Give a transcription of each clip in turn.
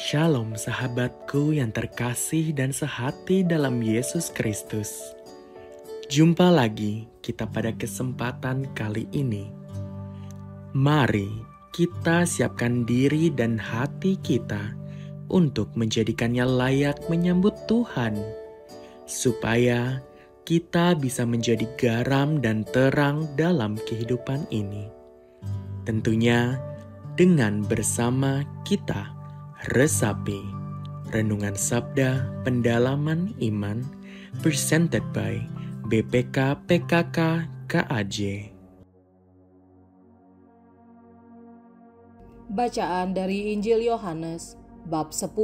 Shalom sahabatku yang terkasih dan sehati dalam Yesus Kristus. Jumpa lagi kita pada kesempatan kali ini. Mari kita siapkan diri dan hati kita untuk menjadikannya layak menyambut Tuhan, supaya kita bisa menjadi garam dan terang dalam kehidupan ini. Tentunya dengan bersama kita resapi Renungan Sabda Pendalaman Iman presented by BPK PKK KAJ. Bacaan dari Injil Yohanes bab 10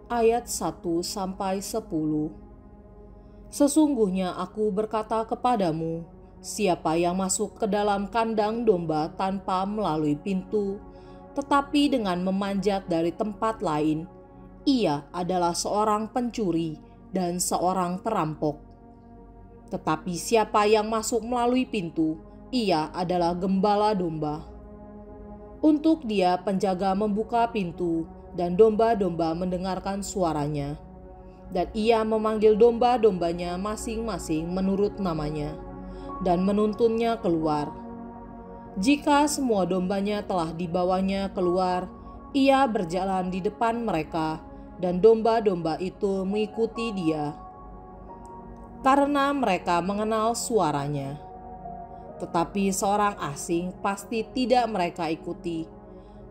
ayat 1 sampai 10. Sesungguhnya aku berkata kepadamu, siapa yang masuk ke dalam kandang domba tanpa melalui pintu, tetapi dengan memanjat dari tempat lain, ia adalah seorang pencuri dan seorang perampok. Tetapi siapa yang masuk melalui pintu, ia adalah gembala domba. Untuk dia penjaga membuka pintu, dan domba-domba mendengarkan suaranya. Dan ia memanggil domba-dombanya masing-masing menurut namanya, dan menuntunnya keluar. Jika semua dombanya telah dibawanya keluar, ia berjalan di depan mereka, dan domba-domba itu mengikuti dia, karena mereka mengenal suaranya. Tetapi seorang asing pasti tidak mereka ikuti,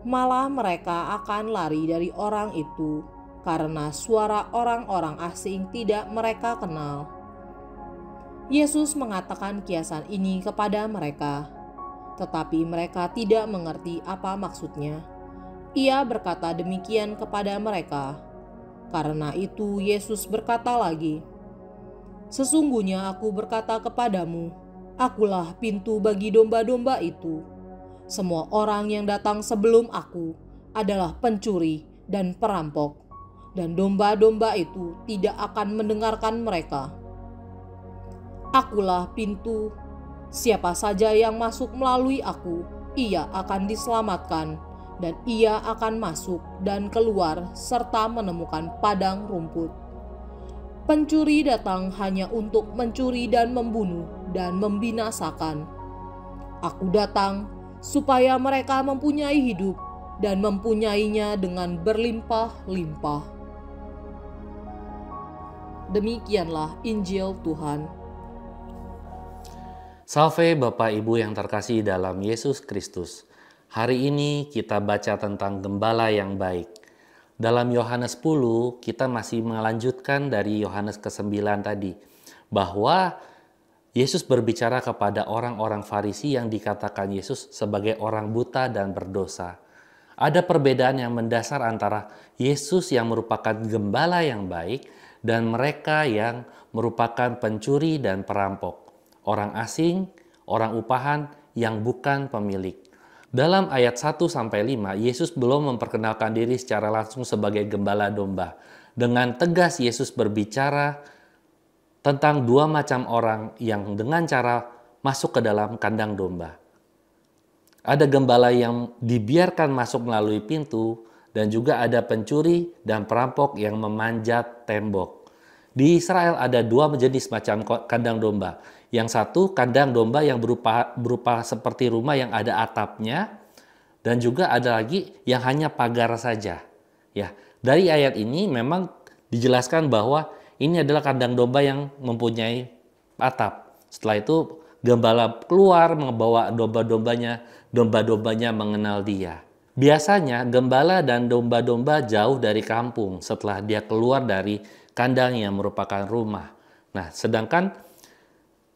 malah mereka akan lari dari orang itu, karena suara orang-orang asing tidak mereka kenal. Yesus mengatakan kiasan ini kepada mereka, tetapi mereka tidak mengerti apa maksudnya. Ia berkata demikian kepada mereka. Karena itu Yesus berkata lagi, sesungguhnya aku berkata kepadamu, akulah pintu bagi domba-domba itu. Semua orang yang datang sebelum aku adalah pencuri dan perampok, dan domba-domba itu tidak akan mendengarkan mereka. Akulah pintu. Siapa saja yang masuk melalui aku, ia akan diselamatkan, dan ia akan masuk dan keluar serta menemukan padang rumput. Pencuri datang hanya untuk mencuri dan membunuh dan membinasakan. Aku datang supaya mereka mempunyai hidup dan mempunyainya dengan berlimpah-limpah. Demikianlah Injil Tuhan. Salve Bapak Ibu yang terkasih dalam Yesus Kristus. Hari ini kita baca tentang gembala yang baik. Dalam Yohanes 10 kita masih melanjutkan dari Yohanes ke-9 tadi, bahwa Yesus berbicara kepada orang-orang Farisi yang dikatakan Yesus sebagai orang buta dan berdosa. Ada perbedaan yang mendasar antara Yesus yang merupakan gembala yang baik dan mereka yang merupakan pencuri dan perampok, orang asing, orang upahan yang bukan pemilik. Dalam ayat 1-5, Yesus belum memperkenalkan diri secara langsung sebagai gembala domba. Dengan tegas Yesus berbicara tentang dua macam orang yang dengan cara masuk ke dalam kandang domba. Ada gembala yang dibiarkan masuk melalui pintu, dan juga ada pencuri dan perampok yang memanjat tembok. Di Israel ada dua jenis macam kandang domba. Yang satu kandang domba yang berupa seperti rumah yang ada atapnya, dan juga ada lagi yang hanya pagar saja. Ya, dari ayat ini memang dijelaskan bahwa ini adalah kandang domba yang mempunyai atap. Setelah itu gembala keluar membawa domba-dombanya mengenal dia. Biasanya gembala dan domba-domba jauh dari kampung setelah dia keluar dari kandang yang merupakan rumah. Nah, sedangkan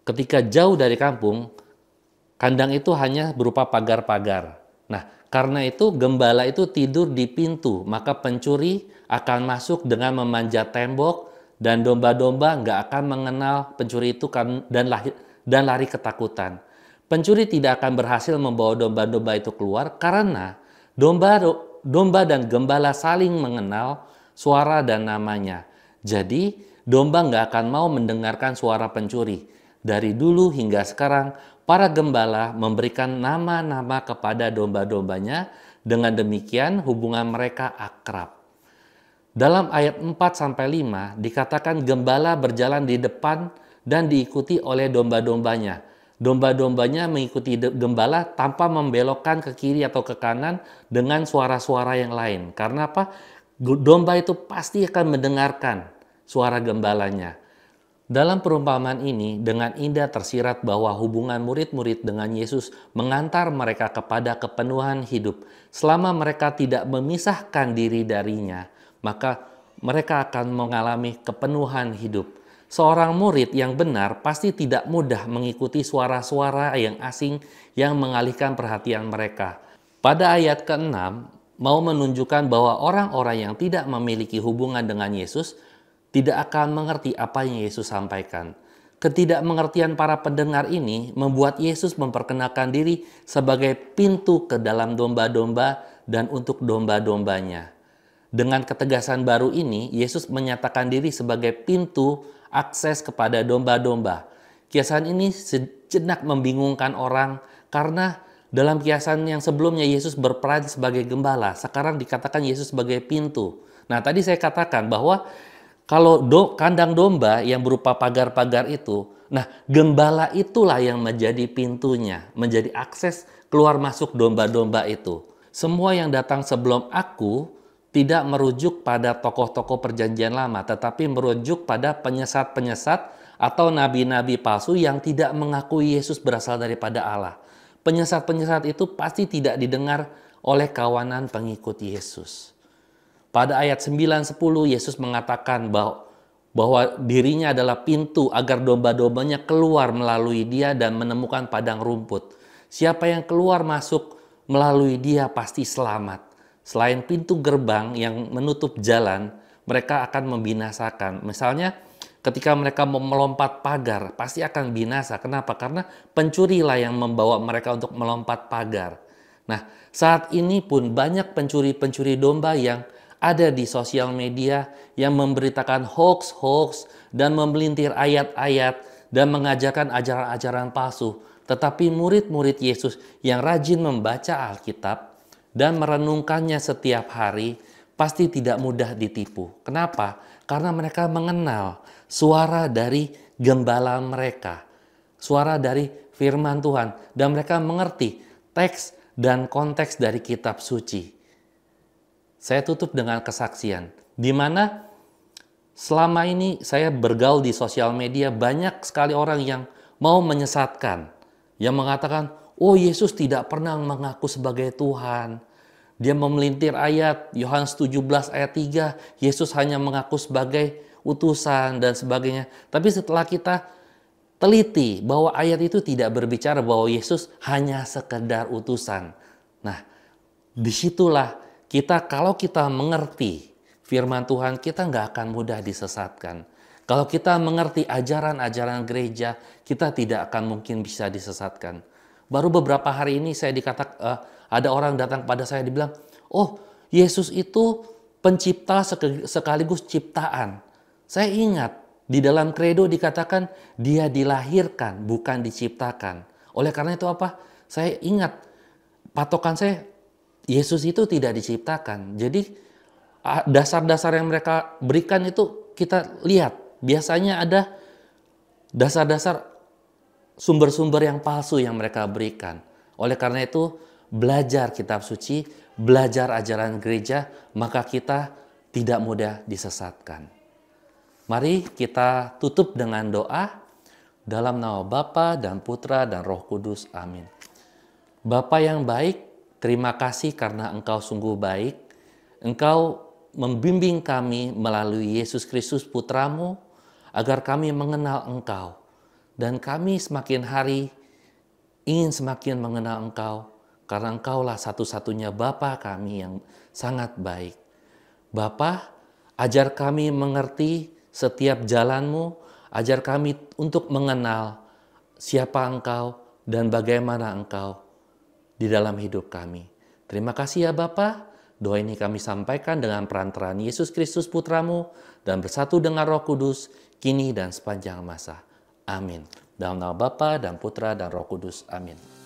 ketika jauh dari kampung, kandang itu hanya berupa pagar-pagar. Nah, karena itu gembala itu tidur di pintu, maka pencuri akan masuk dengan memanjat tembok, dan domba-domba nggak akan mengenal pencuri itu dan lari ketakutan. Pencuri tidak akan berhasil membawa domba-domba itu keluar karena domba dan gembala saling mengenal suara dan namanya. Jadi, domba nggak akan mau mendengarkan suara pencuri. Dari dulu hingga sekarang, para gembala memberikan nama-nama kepada domba-dombanya. Dengan demikian, hubungan mereka akrab. Dalam ayat 4-5 dikatakan gembala berjalan di depan dan diikuti oleh domba-dombanya. Domba-dombanya mengikuti gembala tanpa membelokkan ke kiri atau ke kanan dengan suara-suara yang lain. Karena apa? Domba itu pasti akan mendengarkan suara gembalanya. Dalam perumpamaan ini dengan indah tersirat bahwa hubungan murid-murid dengan Yesus mengantar mereka kepada kepenuhan hidup. Selama mereka tidak memisahkan diri darinya, maka mereka akan mengalami kepenuhan hidup. Seorang murid yang benar pasti tidak mudah mengikuti suara-suara yang asing yang mengalihkan perhatian mereka. Pada ayat ke-6 mau menunjukkan bahwa orang-orang yang tidak memiliki hubungan dengan Yesus tidak akan mengerti apa yang Yesus sampaikan. Ketidakmengertian para pendengar ini membuat Yesus memperkenalkan diri sebagai pintu ke dalam domba-domba dan untuk domba-dombanya. Dengan ketegasan baru ini, Yesus menyatakan diri sebagai pintu akses kepada domba-domba. Kiasan ini sejenak membingungkan orang karena dalam kiasan yang sebelumnya Yesus berperan sebagai gembala, sekarang dikatakan Yesus sebagai pintu. Nah, tadi saya katakan bahwa kalau kandang domba yang berupa pagar-pagar itu, nah gembala itulah yang menjadi pintunya, menjadi akses keluar masuk domba-domba itu. Semua yang datang sebelum aku tidak merujuk pada tokoh-tokoh perjanjian lama, tetapi merujuk pada penyesat-penyesat atau nabi-nabi palsu yang tidak mengakui Yesus berasal daripada Allah. Penyesat-penyesat itu pasti tidak didengar oleh kawanan pengikut Yesus. Pada ayat 9-10 Yesus mengatakan bahwa dirinya adalah pintu agar domba-dombanya keluar melalui dia dan menemukan padang rumput. Siapa yang keluar masuk melalui dia pasti selamat. Selain pintu gerbang yang menutup jalan, mereka akan membinasakan. Misalnya ketika mereka mau melompat pagar, pasti akan binasa. Kenapa? Karena pencurilah yang membawa mereka untuk melompat pagar. Nah, saat ini pun banyak pencuri-pencuri domba yang ada di sosial media yang memberitakan hoax-hoax dan memelintir ayat-ayat dan mengajarkan ajaran-ajaran palsu. Tetapi murid-murid Yesus yang rajin membaca Alkitab dan merenungkannya setiap hari pasti tidak mudah ditipu. Kenapa? Karena mereka mengenal suara dari gembala mereka, suara dari firman Tuhan, dan mereka mengerti teks dan konteks dari kitab suci. Saya tutup dengan kesaksian, di mana selama ini saya bergaul di sosial media, banyak sekali orang yang mau menyesatkan, yang mengatakan, oh Yesus tidak pernah mengaku sebagai Tuhan. Dia memelintir ayat Yohanes 17 ayat 3, Yesus hanya mengaku sebagai utusan dan sebagainya. Tapi setelah kita teliti bahwa ayat itu tidak berbicara bahwa Yesus hanya sekedar utusan. Nah, disitulah kalau kita mengerti firman Tuhan, kita nggak akan mudah disesatkan. Kalau kita mengerti ajaran-ajaran gereja, kita tidak akan mungkin bisa disesatkan. Baru beberapa hari ini ada orang datang pada saya dibilang, oh Yesus itu pencipta sekaligus ciptaan. Saya ingat di dalam kredo dikatakan dia dilahirkan bukan diciptakan. Oleh karena itu apa? Saya ingat patokan saya, Yesus itu tidak diciptakan. Jadi dasar-dasar yang mereka berikan itu kita lihat. Biasanya ada dasar-dasar sumber-sumber yang palsu yang mereka berikan. Oleh karena itu belajar kitab suci, belajar ajaran gereja, maka kita tidak mudah disesatkan. Mari kita tutup dengan doa dalam nama Bapa dan Putra dan Roh Kudus. Amin. Bapa yang baik, terima kasih karena Engkau sungguh baik. Engkau membimbing kami melalui Yesus Kristus Putramu agar kami mengenal Engkau. Dan kami semakin hari ingin semakin mengenal Engkau karena Engkaulah satu-satunya Bapa kami yang sangat baik. Bapa, ajar kami mengerti setiap jalan-Mu, ajar kami untuk mengenal siapa Engkau dan bagaimana Engkau di dalam hidup kami. Terima kasih ya Bapa. Doa ini kami sampaikan dengan perantaraan Yesus Kristus Putramu dan bersatu dengan Roh Kudus, kini dan sepanjang masa. Amin. Dalam nama Bapa dan Putra dan Roh Kudus. Amin.